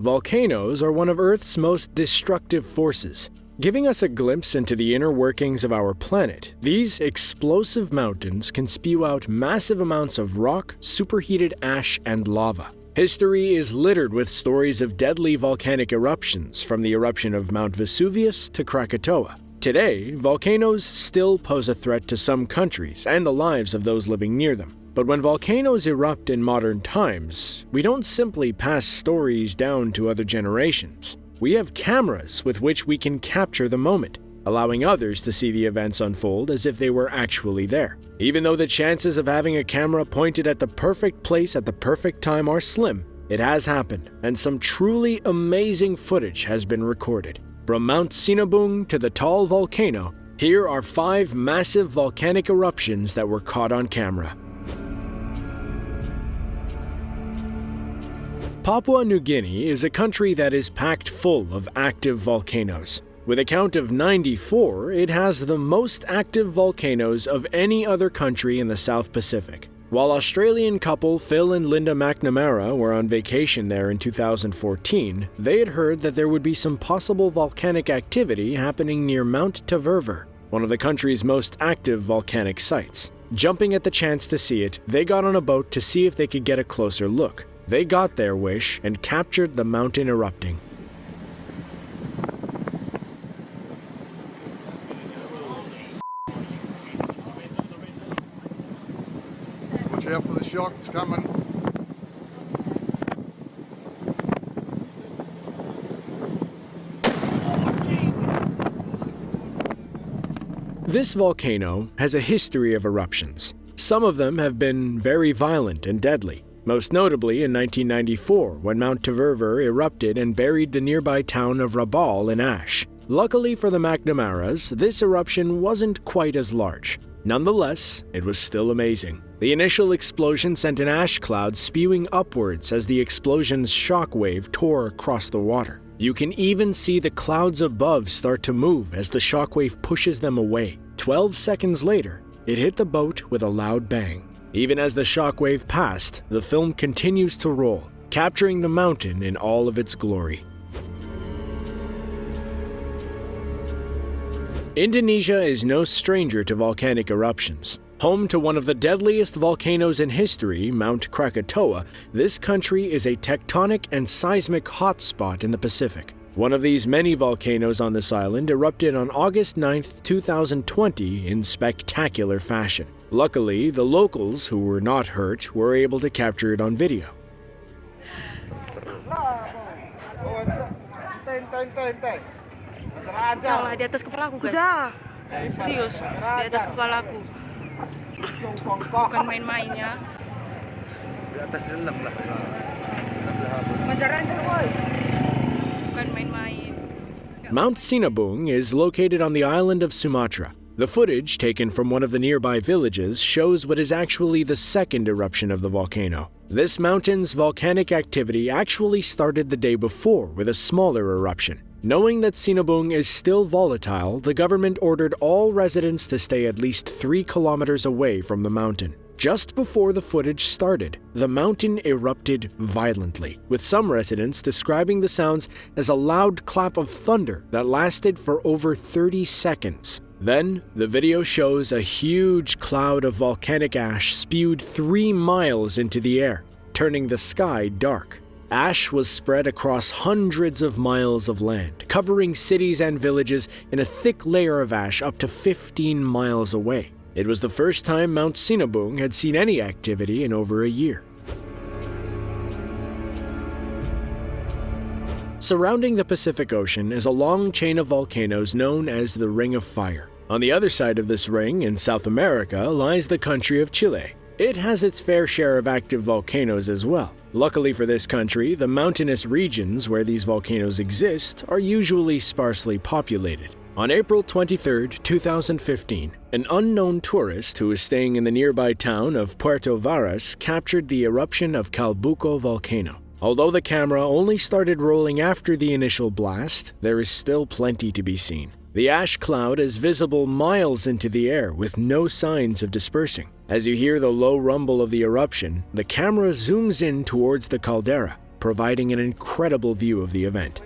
Volcanoes are one of Earth's most destructive forces. Giving us a glimpse into the inner workings of our planet, these explosive mountains can spew out massive amounts of rock, superheated ash, and lava. History is littered with stories of deadly volcanic eruptions, from the eruption of Mount Vesuvius to Krakatoa. Today, volcanoes still pose a threat to some countries and the lives of those living near them. But when volcanoes erupt in modern times, we don't simply pass stories down to other generations. We have cameras with which we can capture the moment, allowing others to see the events unfold as if they were actually there. Even though the chances of having a camera pointed at the perfect place at the perfect time are slim, it has happened, and some truly amazing footage has been recorded. From Mount Sinabung to the tall volcano, here are 5 massive volcanic eruptions that were caught on camera. Papua New Guinea is a country that is packed full of active volcanoes. With a count of 94, it has the most active volcanoes of any other country in the South Pacific. While Australian couple Phil and Linda McNamara were on vacation there in 2014, they had heard that there would be some possible volcanic activity happening near Mount Taver, one of the country's most active volcanic sites. Jumping at the chance to see it, they got on a boat to see if they could get a closer look. They got their wish and captured the mountain erupting. Watch out for the shock, it's coming. This volcano has a history of eruptions. Some of them have been very violent and deadly. Most notably in 1994, when Mount Taver erupted and buried the nearby town of Rabaul in ash. Luckily for the McNamaras, this eruption wasn't quite as large. Nonetheless, it was still amazing. The initial explosion sent an ash cloud spewing upwards as the explosion's shockwave tore across the water. You can even see the clouds above start to move as the shockwave pushes them away. 12 seconds later, it hit the boat with a loud bang. Even as the shockwave passed, the film continues to roll, capturing the mountain in all of its glory. Indonesia is no stranger to volcanic eruptions. Home to one of the deadliest volcanoes in history, Mount Krakatoa, this country is a tectonic and seismic hotspot in the Pacific. One of these many volcanoes on this island erupted on August 9, 2020 in spectacular fashion. Luckily, the locals, who were not hurt, were able to capture it on video. Salah di atas kepala aku, guys. Serius, di atas kepala aku. Bukan main-main ya. Di atas dalam lah. Ngejar aja, boy. Bukan main-main. Mount Sinabung is located on the island of Sumatra. The footage taken from one of the nearby villages shows what is actually the second eruption of the volcano. This mountain's volcanic activity actually started the day before with a smaller eruption. Knowing that Sinabung is still volatile, the government ordered all residents to stay at least 3 kilometers away from the mountain. Just before the footage started, the mountain erupted violently, with some residents describing the sounds as a loud clap of thunder that lasted for over 30 seconds. Then, the video shows a huge cloud of volcanic ash spewed 3 miles into the air, turning the sky dark. Ash was spread across hundreds of miles of land, covering cities and villages in a thick layer of ash up to 15 miles away. It was the first time Mount Sinabung had seen any activity in over a year. Surrounding the Pacific Ocean is a long chain of volcanoes known as the Ring of Fire. On the other side of this ring, in South America, lies the country of Chile. It has its fair share of active volcanoes as well. Luckily for this country, the mountainous regions where these volcanoes exist are usually sparsely populated. On April 23, 2015, an unknown tourist who was staying in the nearby town of Puerto Varas captured the eruption of Calbuco Volcano. Although the camera only started rolling after the initial blast, there is still plenty to be seen. The ash cloud is visible miles into the air with no signs of dispersing. As you hear the low rumble of the eruption, the camera zooms in towards the caldera. providing an incredible view of the event.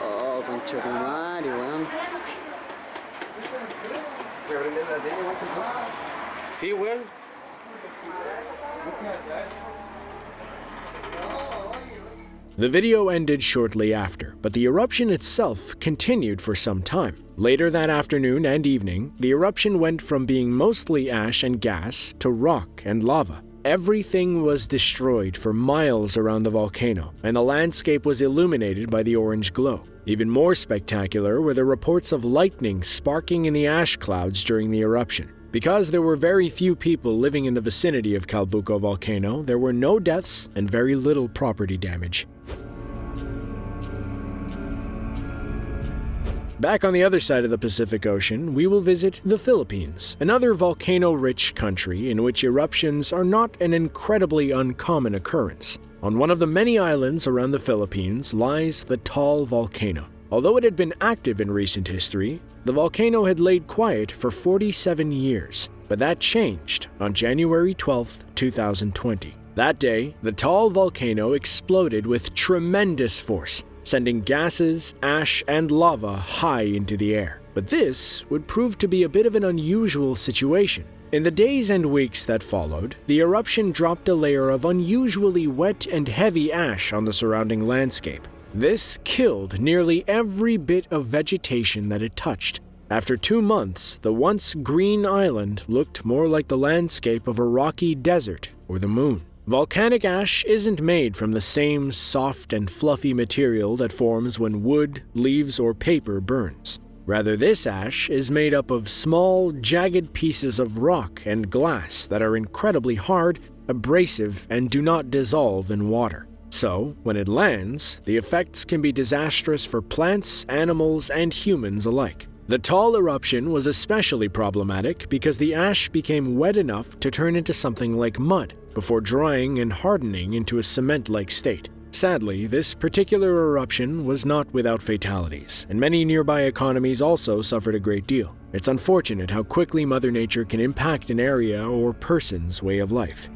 Oh, concha tu madre, weón. Sí, weón. The video ended shortly after, but the eruption itself continued for some time. Later that afternoon and evening, the eruption went from being mostly ash and gas to rock and lava. Everything was destroyed for miles around the volcano, and the landscape was illuminated by the orange glow. Even more spectacular were the reports of lightning sparking in the ash clouds during the eruption. Because there were very few people living in the vicinity of Calbuco Volcano, there were no deaths and very little property damage. Back on the other side of the Pacific Ocean, we will visit the Philippines, another volcano-rich country in which eruptions are not an incredibly uncommon occurrence. On one of the many islands around the Philippines lies the Taal Volcano. Although it had been active in recent history, the volcano had laid quiet for 47 years. But that changed on January 12, 2020. That day, the Taal Volcano exploded with tremendous force, sending gases, ash, and lava high into the air. But this would prove to be a bit of an unusual situation. In the days and weeks that followed, the eruption dropped a layer of unusually wet and heavy ash on the surrounding landscape. This killed nearly every bit of vegetation that it touched. After 2 months, the once green island looked more like the landscape of a rocky desert or the moon. Volcanic ash isn't made from the same soft and fluffy material that forms when wood, leaves, or paper burns. Rather, this ash is made up of small, jagged pieces of rock and glass that are incredibly hard, abrasive, and do not dissolve in water. So, when it lands, the effects can be disastrous for plants, animals, and humans alike. The Taal eruption was especially problematic because the ash became wet enough to turn into something like mud, before drying and hardening into a cement-like state. Sadly, this particular eruption was not without fatalities, and many nearby economies also suffered a great deal. It's unfortunate how quickly Mother Nature can impact an area or person's way of life.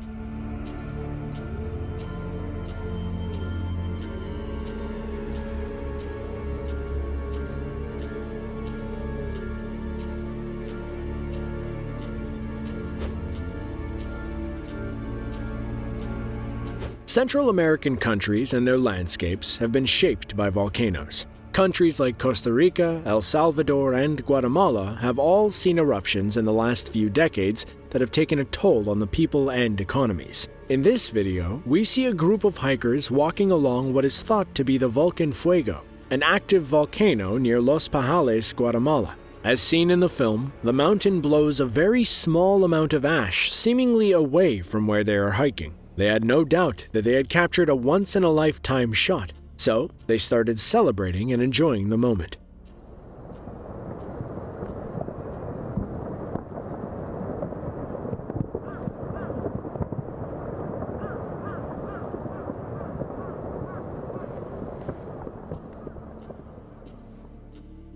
Central American countries and their landscapes have been shaped by volcanoes. Countries like Costa Rica, El Salvador, and Guatemala have all seen eruptions in the last few decades that have taken a toll on the people and economies. In this video, we see a group of hikers walking along what is thought to be the Volcan Fuego, an active volcano near Los Pajales, Guatemala. As seen in the film, the mountain blows a very small amount of ash seemingly away from where they are hiking. They had no doubt that they had captured a once-in-a-lifetime shot, so they started celebrating and enjoying the moment.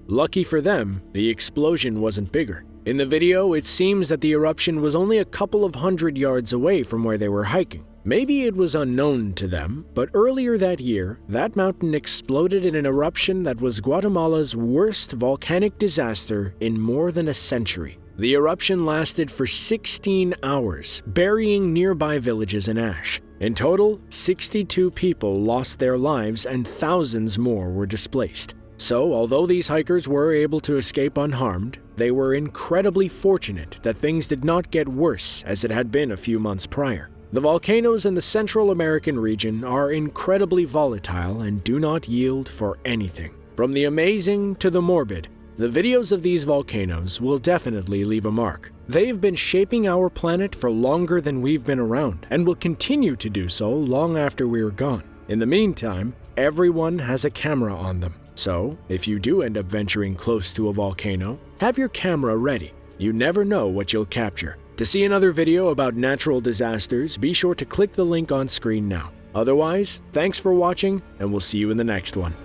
Lucky for them, the explosion wasn't bigger. In the video, it seems that the eruption was only a couple of 100 yards away from where they were hiking. Maybe it was unknown to them, but earlier that year, that mountain exploded in an eruption that was Guatemala's worst volcanic disaster in more than a century. The eruption lasted for 16 hours, burying nearby villages in ash. In total, 62 people lost their lives and thousands more were displaced. So, although these hikers were able to escape unharmed, they were incredibly fortunate that things did not get worse as it had been a few months prior. The volcanoes in the Central American region are incredibly volatile and do not yield for anything. From the amazing to the morbid, the videos of these volcanoes will definitely leave a mark. They've been shaping our planet for longer than we've been around, and will continue to do so long after we're gone. In the meantime, everyone has a camera on them. So, if you do end up venturing close to a volcano, have your camera ready. You never know what you'll capture. To see another video about natural disasters, be sure to click the link on screen now. Otherwise, thanks for watching, and we'll see you in the next one.